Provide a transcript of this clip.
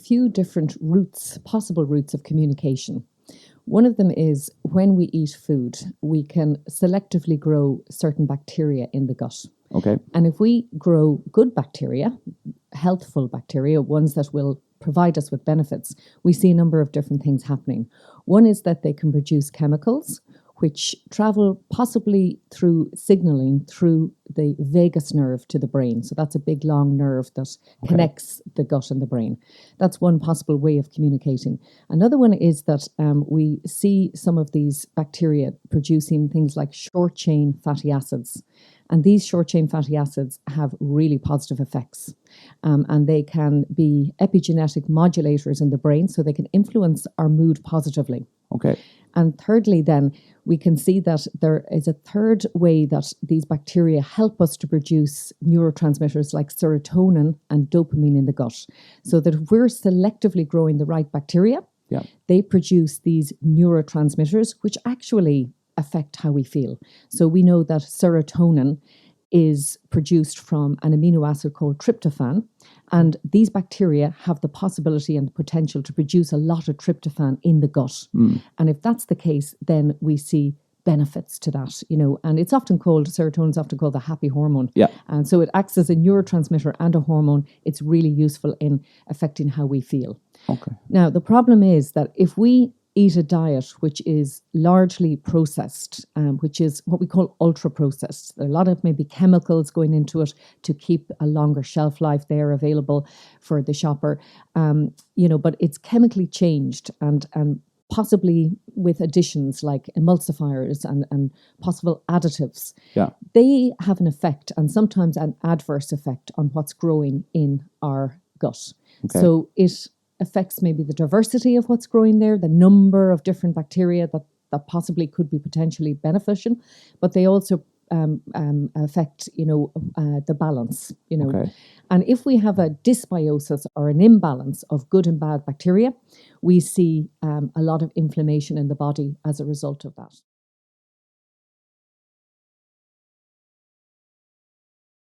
few different possible routes of communication. One of them is when we eat food, we can selectively grow certain bacteria in the gut. Okay. And if we grow good bacteria, healthful bacteria, ones that will provide us with benefits, we see a number of different things happening. One is that they can produce chemicals which travel possibly through signaling through the vagus nerve to the brain. So that's a big long nerve that connects the gut and the brain. That's one possible way of communicating. Another one is that we see some of these bacteria producing things like short chain fatty acids. And these short chain fatty acids have really positive effects. And they can be epigenetic modulators in the brain, so they can influence our mood positively. Okay. And thirdly, then, we can see that there is a third way that these bacteria help us to produce neurotransmitters like serotonin and dopamine in the gut. So that if we're selectively growing the right bacteria, they produce these neurotransmitters, which actually affect how we feel. So we know that serotonin is produced from an amino acid called tryptophan. And these bacteria have the possibility and the potential to produce a lot of tryptophan in the gut. And if that's the case, then we see benefits to that, and it's often called, serotonin is often called the happy hormone. And so it acts as a neurotransmitter and a hormone. It's really useful in affecting how we feel. Okay. Now, the problem is that if we eat a diet which is largely processed, which is what we call ultra processed. A lot of maybe chemicals going into it to keep a longer shelf life there available for the shopper, but it's chemically changed and possibly with additions like emulsifiers and possible additives. They have an effect, and sometimes an adverse effect, on what's growing in our gut. So it affects maybe the diversity of what's growing there, the number of different bacteria that possibly could be potentially beneficial, but they also affect, the balance, And if we have a dysbiosis or an imbalance of good and bad bacteria, we see a lot of inflammation in the body as a result of that.